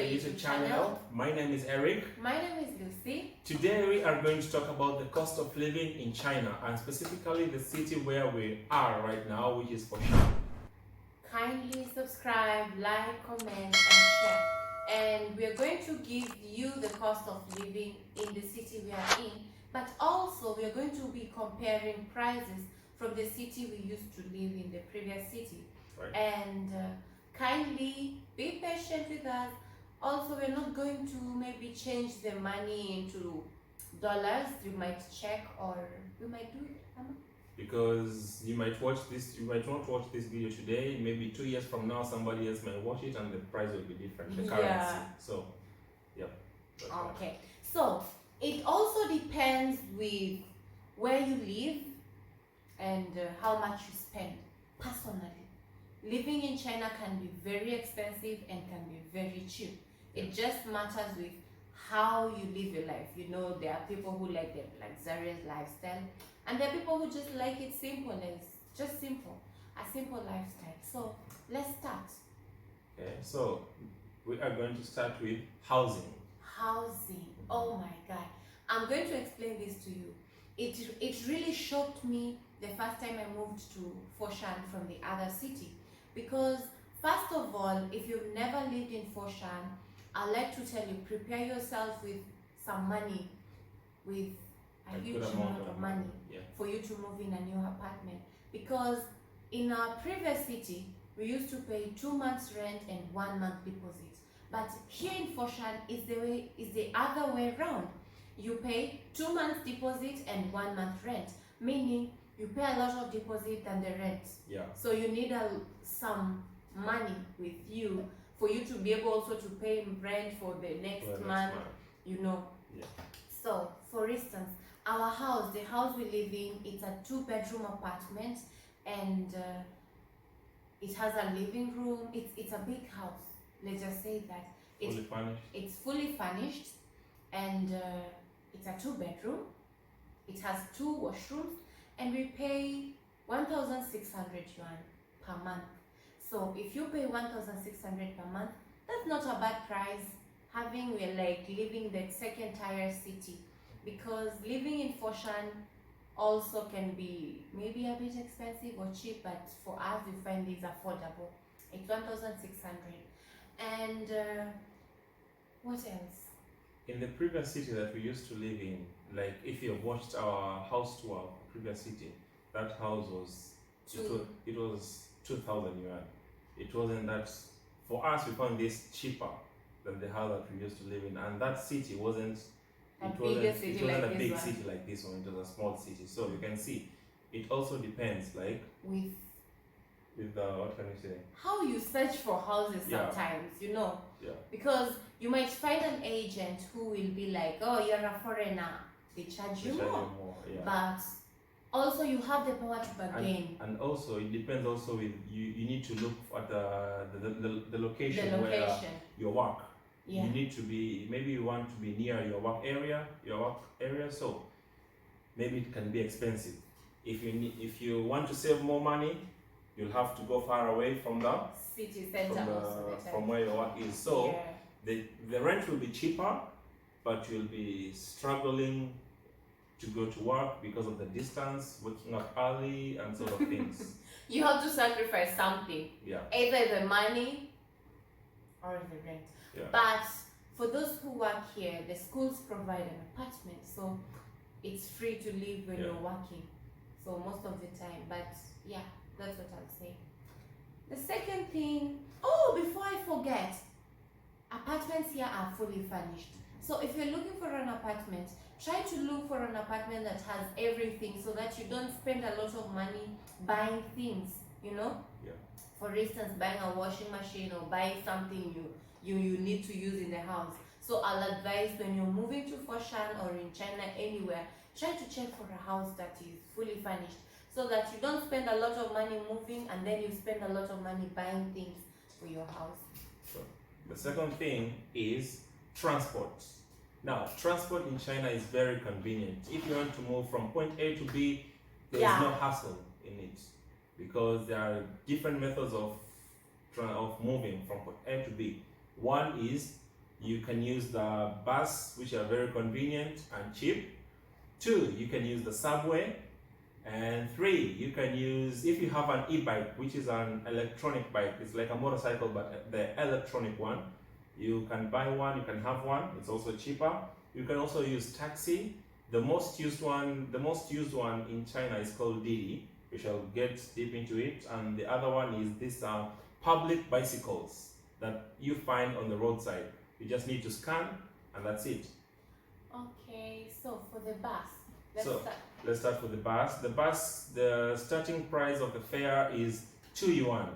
YouTube channel. My name is Eric. My name is Lucy. Today we are going to talk about the cost of living in China, and specifically the city where we are right now, which is Foshan. Kindly subscribe, like, comment and share. And we are going to give you the cost of living in the city we are in, but also we are going to be comparing prices from the city we used to live in, the previous city. Right. And kindly be patient with us. Also, we're not going to maybe change the money into dollars. You might check, or we might do it. Because you might not watch this video today. Maybe 2 years from now, somebody else might watch it, and the price will be different. The currency. So, yeah. Okay. So it also depends with where you live and how much you spend. Personally, living in China can be very expensive and can be very cheap. It just matters with how you live your life. You know, there are people who like the luxurious lifestyle, and there are people who just like it simple, a simple lifestyle. So let's start. Okay, so we are going to start with housing. Housing. Oh my God, I'm going to explain this to you. It really shocked me the first time I moved to Foshan from the other city, because first of all, if you've never lived in Foshan, I'd like to tell you, prepare yourself with some money, with a huge amount of money for you to move in a new apartment. Because in our previous city, we used to pay 2 months rent and 1 month deposit. But here in Foshan, it's the other way around. You pay 2 months deposit and 1 month rent, meaning you pay a lot of deposit than the rent. Yeah. So you need some money with you for you to be able also to pay rent for the next month, you know. Yeah. So, for instance, our house, the house we live in, it's a 2-bedroom apartment, and it has a living room. It's a big house. Let's just say that. It's fully furnished, and it's a 2-bedroom. It has 2 washrooms, and we pay 1,600 yuan per month. So if you pay 1,600 per month, that's not a bad price. We're like living the second tier city, because living in Foshan also can be maybe a bit expensive or cheap, but for us we find these affordable. It's 1,600. And what else? In the previous city that we used to live in, like if you have watched our house tour, previous city, that house was it was 2,000 yuan. It wasn't that, for us we found this cheaper than the house that we used to live in, and that city wasn't a big city like this one. It was a small city. So you can see it also depends, like with what can you say, how you search for houses sometimes, you know. Because you might find an agent who will be like, oh, you're a foreigner, they charge you more. But also you have the power to bargain. And also it depends also with you need to look at the location where you work. You need to be, maybe you want to be near your work area, so maybe it can be expensive. If you want to save more money, you'll have to go far away from the city center, from where your work is. So the rent will be cheaper, but you'll be struggling to go to work because of the distance, waking up early and sort of things. You have to sacrifice something. Either the money or the rent. But for those who work here, the schools provide an apartment, so it's free to live when you're working. So most of the time, but yeah, that's what I'll say. The second thing, before I forget, apartments here are fully furnished. So if you're looking for an apartment, try to look for an apartment that has everything, so that you don't spend a lot of money buying things, you know. For instance, buying a washing machine or buying something you need to use in the house. So I'll advise, when you're moving to Foshan or in China, anywhere, try to check for a house that is fully furnished, so that you don't spend a lot of money moving and then you spend a lot of money buying things for your house. So the second thing is transport. Now, transport in China is very convenient. If you want to move from point A to B, there is no hassle in it, because there are different methods of moving from point A to B. One is you can use the bus, which are very convenient and cheap. 2, you can use the subway. And 3, you can use, if you have an e-bike, which is an electronic bike, it's like a motorcycle but the electronic one, you can buy one, you can have one, it's also cheaper. You can also use taxi. The most used one in China is called Didi. We shall get deep into it. And the other one is this public bicycles that you find on the roadside. You just need to scan and that's it. Okay, so for the bus, let's start with the bus. The bus, the starting price of the fare is 2 yuan.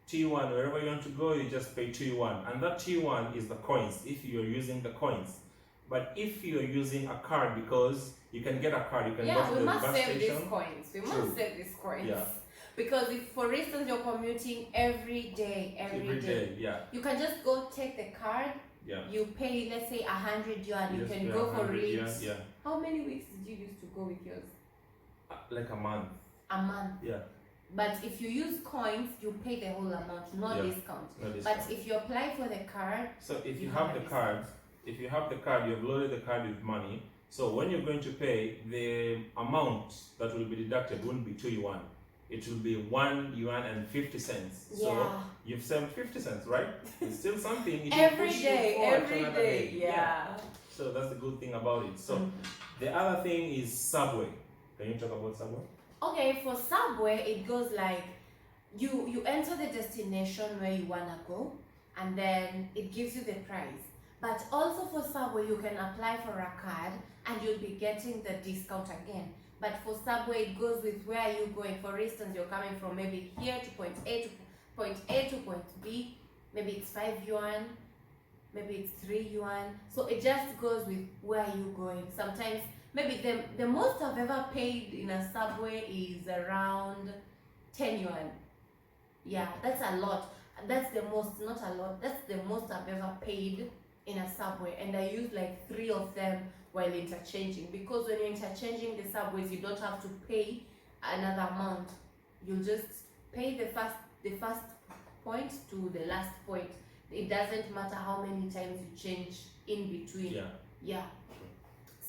2 yuan, wherever you want to go, you just pay 2 yuan. And that 2 yuan is the coins, if you're using the coins. But if you're using a card, because you can get a card, you can go to the bus station. Yeah, we must save these coins. We must save these coins. Yeah. Because if, for instance, you're commuting every day, you can just go take the card. Yeah. You pay, let's say 100 yuan. You can go for it. Yeah. How many weeks did you used to go with yours? Like a month. A month. Yeah. But if you use coins, you pay the whole amount, no discount. But if you apply for the card, so if you have the card, you have loaded the card with money. So when you're going to pay, the amount that will be deducted won't be 2 yuan. It will be 1 yuan and 50 cents. Yeah. So you've saved 50 cents, right? It's still something. Every day. Yeah. So that's the good thing about it. So the other thing is subway. Can you talk about subway? Okay, for subway, it goes like you enter the destination where you wanna go, and then it gives you the price. But also for subway, you can apply for a card, and you'll be getting the discount again. But for subway, it goes with where you're going. For instance, you're coming from maybe here to point A to point B. Maybe it's 5 yuan, maybe it's 3 yuan. So it just goes with where you're going. Sometimes, maybe the most I've ever paid in a subway is around 10 yuan. Yeah, that's a lot. That's the most, not a lot. That's the most I've ever paid in a subway. And I use like 3 of them while interchanging, because when you're interchanging the subways, you don't have to pay another amount. You just pay the first point to the last point. It doesn't matter how many times you change in between. Yeah.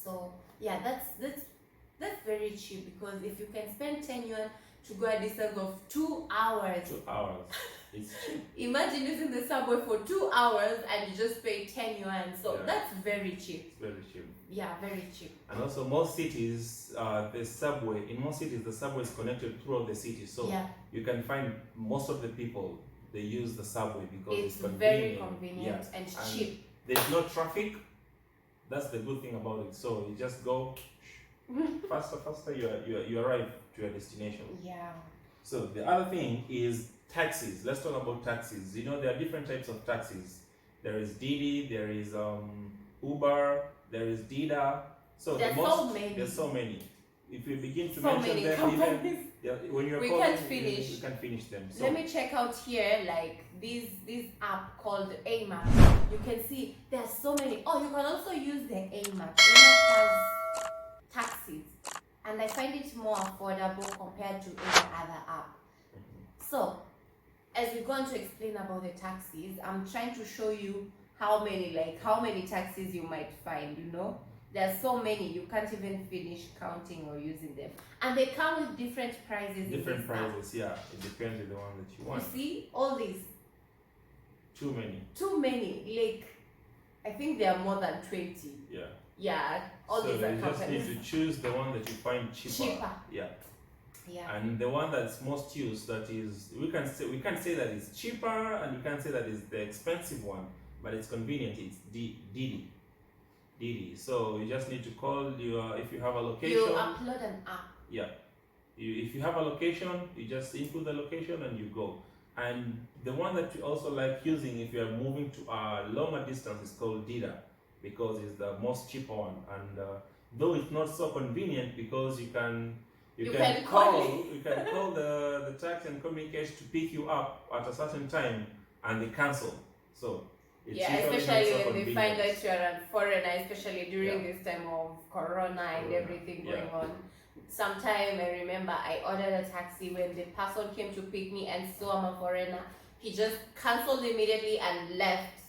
So yeah, that's very cheap, because if you can spend 10 yuan to go a distance of 2 hours. 2 hours. It's cheap. Imagine using the subway for 2 hours and you just pay 10 yuan. So that's very cheap. It's very cheap. Yeah, very cheap. And also most cities, the subway is connected throughout the city. So you can find most of the people, they use the subway because it's convenient. Very convenient and cheap. There's no traffic. That's the good thing about it. So you just go faster, you arrive to your destination. Yeah. So the other thing is taxis. Let's talk about taxis. You know, there are different types of taxis. There is Didi, there is Uber, there is Dida. So there's so many. If you begin to mention them, even when you're we calling, can't finish. You can finish them. So let me check out here, like this app called A-Map. You can see there's so many. Oh, you can also use the A-Map. A-Map has taxis, and I find it more affordable compared to any other app. So, as we're going to explain about the taxis, I'm trying to show you how many taxis you might find, you know. There's so many, you can't even finish counting or using them. And they come with different prices. Different prices, yeah. It depends on the one that you want. You see, all these. Too many. Like, I think there are more than 20. Yeah. Yeah, all these are companies. So you just need to choose the one that you find cheaper. Yeah. And the one that's most used, that is, we can't say that it's cheaper, and we can't say that it's the expensive one, but it's convenient. It's Didi. So you just need to call if you have a location. You upload an app. Yeah. If you have a location, you just input the location and you go. And the one that you also like using if you are moving to a longer distance is called Dida, because it's the most cheaper one. And though it's not so convenient, because you can call the taxi and communicate to pick you up at a certain time, and they cancel. So it's especially when they find that you're a foreigner, especially during this time of Corona and everything going on. Sometime I remember I ordered a taxi. When the person came to pick me and saw I'm a foreigner, he just cancelled immediately and left.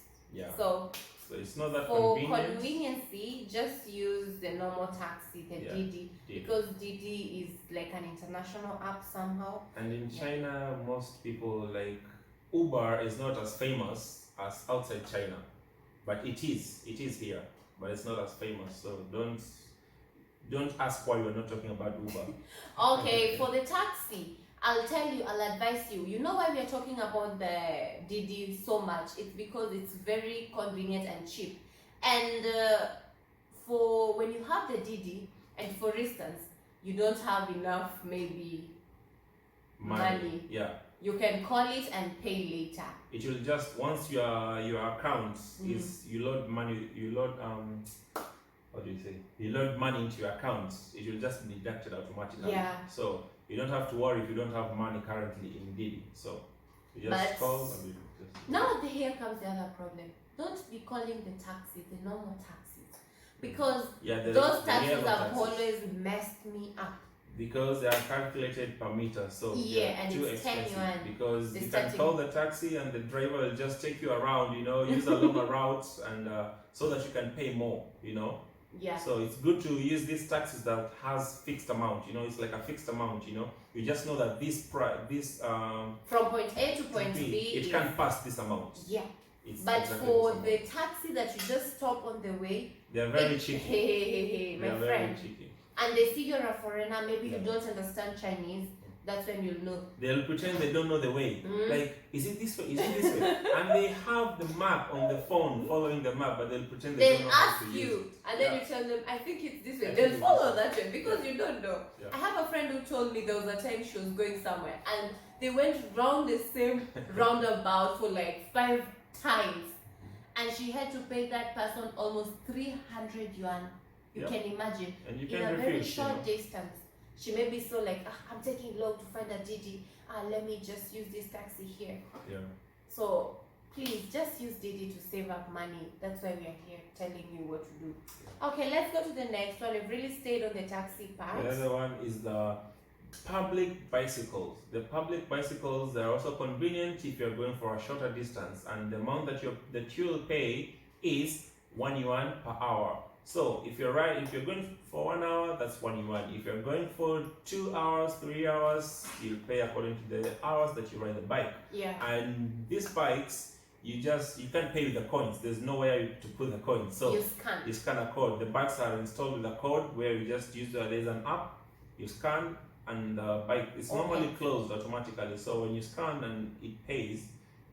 So So it's not that For convenient. conveniency, just use the normal taxi, the Didi, because Didi is like an international app somehow. And in China, most people like Uber is not as famous as outside China, but it is here, but it's not as famous. So don't ask why we're not talking about Uber. Okay, for the taxi, I'll advise you. You know why we are talking about the Didi so much? It's because it's very convenient and cheap. And for when you have the Didi, and for instance, you don't have enough maybe money. Yeah. You can call it and pay later. It will just, once your account is, you load money, what do you say? You load money into your account, it will just be deducted automatically. Yeah. So you don't have to worry if you don't have money currently in Didi. So you just call and you just... Now here comes the other problem. Don't be calling the taxi the normal taxis, because those taxis have always messed me up. Because they are calculated per meter, so and too it's expensive. 10 yuan. Because you can call the taxi and the driver will just take you around, use a longer routes, and so that you can pay more, Yeah. So it's good to use these taxis that has fixed amount, it's like a fixed amount, You just know that this from point A to point B, it can't pass this amount. Yeah. But exactly for the taxi that you just stop on the way, they're very cheeky. Hey, my friend. And they see you're a foreigner, maybe you don't understand Chinese, that's when you'll know. They'll pretend they don't know the way. Like, is it this way? Is it this way? And they have the map on the phone, following the map, but they'll pretend they don't know how to use it. They'll ask you, and then you tell them, I think it's this way. They'll follow that way, because you don't know. Yeah. I have a friend who told me there was a time she was going somewhere, and they went round the same roundabout for like 5 times. And she had to pay that person almost 300 yuan. You can imagine. And you in can a very refuse, short distance. She may be so like, I'm taking long to find a Didi. Let me just use this taxi here. Yeah. So please just use Didi to save up money. That's why we are here telling you what to do. Okay, let's go to the next one. We've really stayed on the taxi part. The other one is the public bicycles. The public bicycles, they're also convenient if you're going for a shorter distance, and the amount that you will pay is 1 yuan per hour. So if you're going for 1 hour, that's 1 yuan. If you're going for 2 hours, 3 hours, you'll pay according to the hours that you ride the bike. Yeah. And these bikes, you can't pay with the coins. There's nowhere to put the coins. So you scan a code. The bikes are installed with a code where you just use there's an app, you scan, and the bike is normally closed automatically. So when you scan and it pays,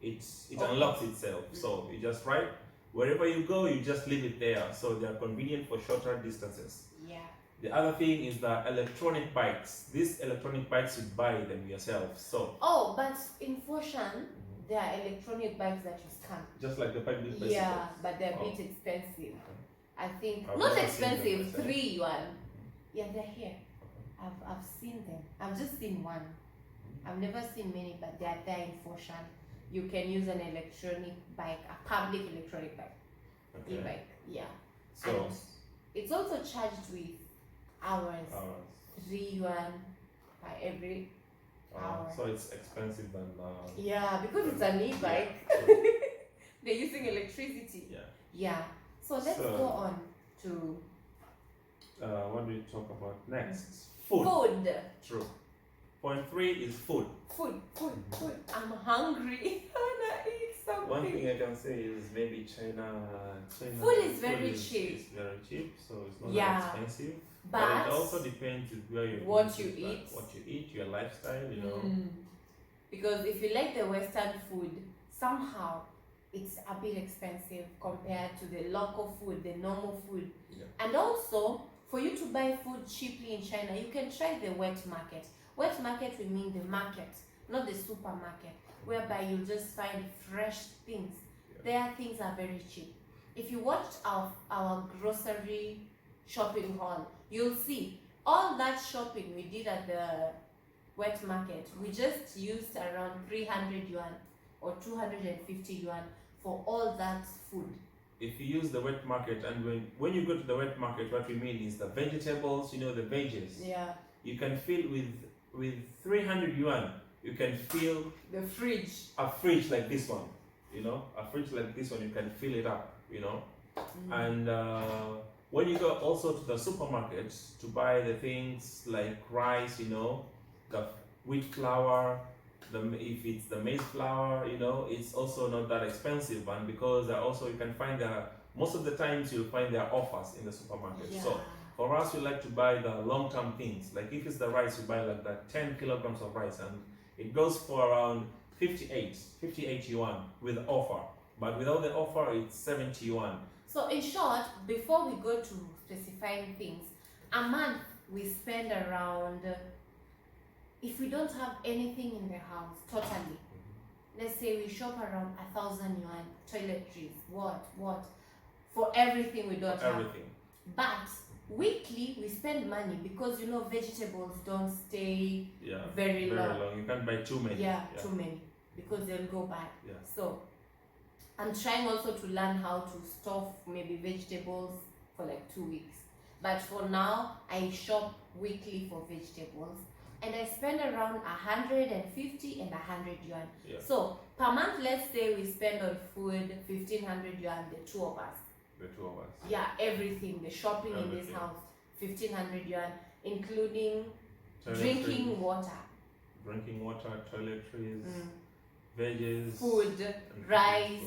it unlocks itself. So you just ride. Wherever you go, you just leave it there. So they are convenient for shorter distances. Yeah. The other thing is the electronic bikes. These electronic bikes, you buy them yourself. So. Oh, but in Foshan, there are electronic bikes that you scan. Just like the public bicycles. Yeah, but they're a bit expensive. I think not expensive, 3 yuan. Yeah, they're here. I've seen them. I've just seen one. I've never seen many, but they're there in Foshan. You can use an electronic bike, a public electronic bike, e-bike, yeah. So and it's also charged with hours. 3 yuan by every hour. So it's expensive than. Yeah, because it's an e-bike. Yeah, they're using electricity. Yeah. Yeah. So let's go on to. What do we talk about next? Food. Food. True. Point 3 is food. Food. I'm hungry. I wanna eat something. One thing I can say is maybe China food is very cheap. It's very cheap, so it's not that expensive. But it also depends with where you what you eat. What you eat, your lifestyle, Because if you like the Western food, somehow it's a bit expensive compared to the local food, the normal food. Yeah. And also, for you to buy food cheaply in China, you can try the wet market. Wet market, we mean the market, not the supermarket, whereby you'll just find fresh things. There, things are very cheap. If you watch our grocery shopping haul, you'll see all that shopping we did at the wet market. We just used around 300 yuan or 250 yuan for all that food. If you use the wet market, and when you go to the wet market, what we mean is the vegetables, the veggies. Yeah. You can fill with 300 yuan, you can fill the fridge. A fridge like this one. you know, a fridge like this one, you can fill it up, you know. And when you go also to the supermarket to buy the things like rice, you know, the wheat flour, if it's the maize flour, you know, it's also not that expensive, and because also you can find most of the times you'll find their offers in the supermarket. Yeah. So for us, we like to buy the long-term things. Like if it's the rice, you buy like that 10 kilograms of rice, and it goes for around 58 yuan with the offer. But without the offer, it's 70 yuan. So in short, before we go to specifying things, a month we spend around, if we don't have anything in the house, totally, let's say we shop around 1,000 yuan, toiletries, what, for everything we don't have. But weekly we spend money because you know vegetables don't stay very long. You can't buy too many. Too many because they'll go bad. Yeah. So I'm trying also to learn how to store maybe vegetables for like 2 weeks. But for now, I shop weekly for vegetables and I spend around 150 and 100 yuan. Yeah. So per month, let's say we spend on food 1,500 yuan, the two of us. The two of us. Yeah, everything, the shopping in this house, 1,500 yuan, including drinking water. Drinking water, toiletries, veggies, food, rice,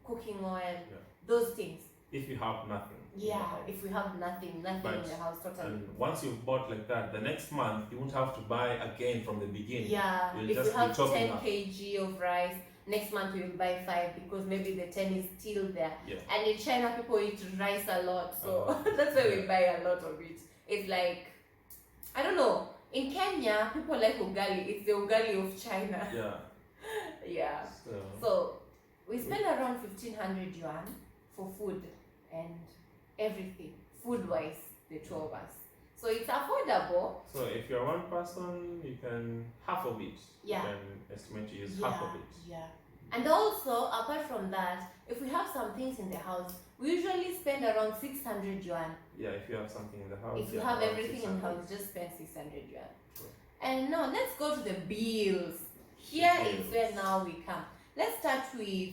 cooking oil, those things. If you have nothing. Yeah, if we have nothing in the house, totally. And once you've bought like that, the next month you won't have to buy again from the beginning. Yeah, You'll if just we have be topping 10 kg of rice, next month we will buy 5 because maybe the 10 is still there. Yeah. And in China, people eat rice a lot, so that's why we buy a lot of it. It's like, I don't know, in Kenya, people like ugali. It's the ugali of China. Yeah. Yeah. So we spend around 1,500 yuan for food and everything, food-wise, the two of us. So it's affordable. So if you're one person, you can half of it. Yeah. You can estimate to use half of it. Yeah. And also, apart from that, if we have some things in the house, we usually spend around 600 yuan. Yeah, if you have something in the house. If you have everything in the house, just spend 600 yuan. Sure. And now let's go to the bills. Here is where now we come. Let's start with,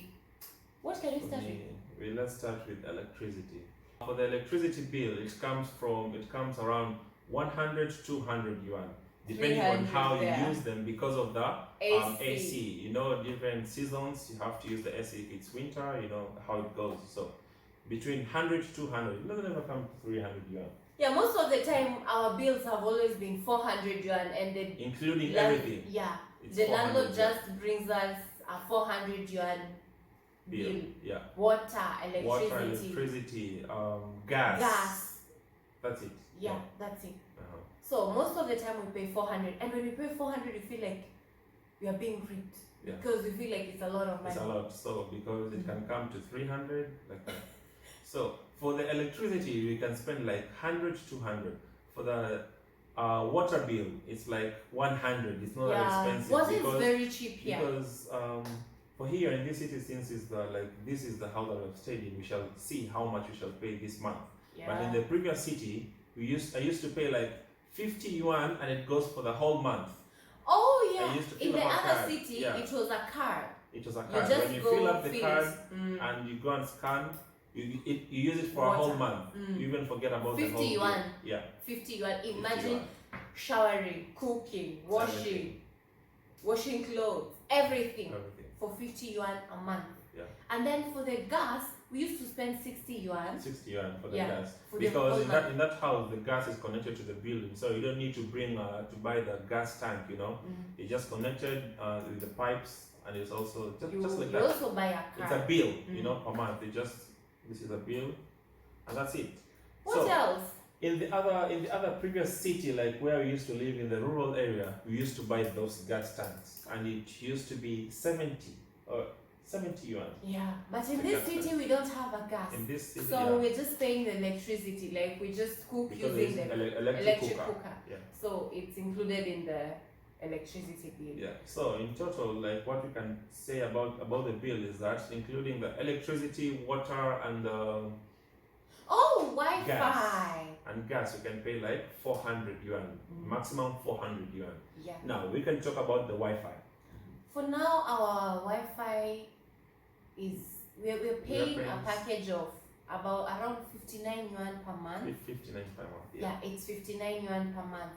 what can we start with? Let's start with electricity. For the electricity bill, it comes around 100 to 200 yuan, depending on how you use them because of the AC. You know, different seasons you have to use the AC. If it's winter, you know how it goes. So between 100 to 200, it doesn't ever come to 300 yuan. Yeah, most of the time our bills have always been 400 yuan, and including everything. Yeah, the landlord just brings us a 400 yuan bill. Yeah. Water, electricity, gas. That's it. Yeah, that's it. So most of the time we pay 400, and when we pay 400, we feel like we are being ripped because we feel like it's a lot of money. It's a lot, so because it can come to 300 like that. So for the electricity, we can spend like 100 to 200. For the water bill, it's like 100. It's not that expensive. Water is very cheap here. Because for here in this city, since this is the house that I've stayed in, we shall see how much we shall pay this month. Yeah. But in the previous city, I used to pay like 50 yuan, and it goes for the whole month. Oh yeah. In the other city, it was a card. It was a card. When you fill up the card and you go and scan, you use it for a whole month. You even forget about 50 the whole yuan. day. Yeah. 50 yuan. Imagine showering, cooking, washing clothes, everything for 50 yuan a month. Yeah. And then for the gas, we used to spend 60 yuan. 60 yuan for the gas. Because in that house, the gas is connected to the building. So you don't need to bring to buy the gas tank, you know. It's just connected with the pipes, and it's also just like that. You also buy a car. It's a bill, you know, per month. This is a bill, and that's it. What else? In the other previous city, like where we used to live in the rural area, we used to buy those gas tanks, and it used to be 70 yuan. Yeah, but in this city we don't have a gas. In this city, so we're just paying the electricity. Like we just cook using the electric cooker. Yeah. So it's included in the electricity bill. Yeah. So in total, like what we can say about the bill is that including the electricity, water, and Wi-Fi. Gas, you can pay like 400 yuan, maximum 400 yuan. Yeah. Now we can talk about the Wi-Fi. For now, our Wi-Fi is we're paying a package of about around 59 yuan per month. 59 per month. Yeah, it's 59 yuan per month.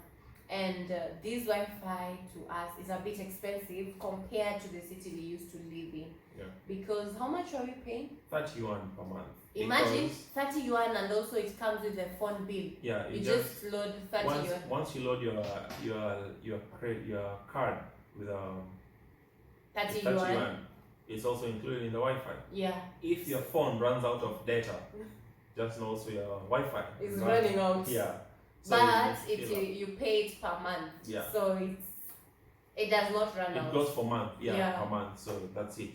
And this Wi-Fi to us is a bit expensive compared to the city we used to live in. Yeah. Because how much are we paying? 30 yuan per month. Imagine 30 yuan, and also it comes with a phone bill. Yeah, you just load 30 yuan. Once you load your card with 30 yuan, yuan, it's also included in the Wi-Fi. Yeah. If your phone runs out of data, just know also your Wi-Fi is running out. Yeah. So but you pay it per month. Yeah. So it does not run out. It goes per month. Yeah, per month. So that's it.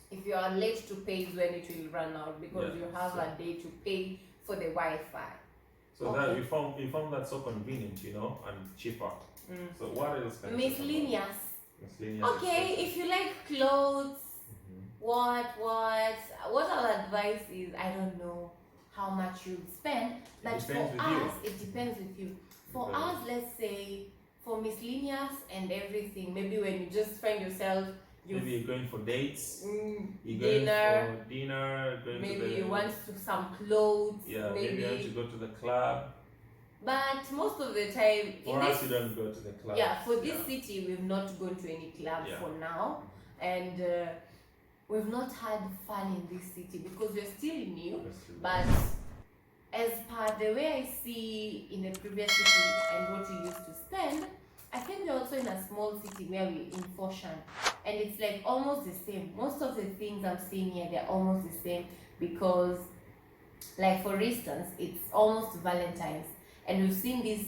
If you are late to pay is when it will run out, because you have a day to pay for the Wi-Fi. So that we found that so convenient, you know, and cheaper. So what else can miscellaneous. Miscellaneous. Okay, if you like clothes, what our advice is, I don't know how much you spend, but for us it depends with you. For us, let's say for miscellaneous and everything, maybe when you just find yourself, maybe you're going for dates, dinner, going for dinner, maybe you want some clothes, maybe you want to go to the club. But most of the time, for us, you don't go to the club. Yeah, for this city, we've not gone to any club for now, and we've not had fun in this city because we're still new. But as per the way I see in the previous city and what we used to spend, I think we're also in a small city where we're in Foshan, and it's like almost the same. Most of the things I'm seeing here, they're almost the same, because, like for instance, it's almost Valentine's, and we've seen this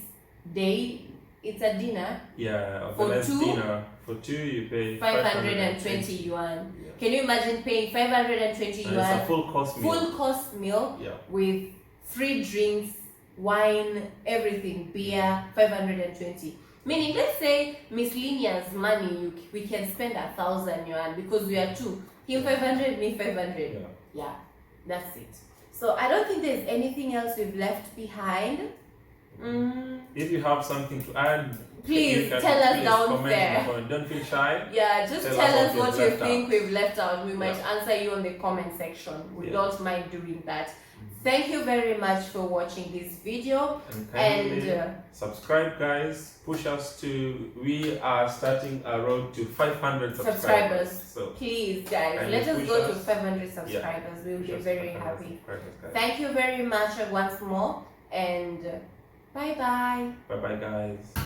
day, it's a dinner. Yeah, for two. Dinner. For two, you pay 520 yuan. Yeah. Can you imagine paying 520 yuan? It's a full course meal. Full course meal with 3 drinks, wine, everything, beer, 520. Meaning, let's say miscellaneous money, we can spend 1,000 yuan because we are 2. Him 500, me 500. Yeah, that's it. So I don't think there's anything else we've left behind. If you have something to add, please tell us down there. Don't feel shy. Yeah, just tell us what you think we've left out. We might answer you in the comment section. We don't mind doing that. Thank you very much for watching this video. And subscribe, guys. Push us to, we are starting a road to 500 subscribers. So please, guys, let us go to 500 subscribers. We will be very happy. Thank you very much once more, and bye bye. Bye bye, guys.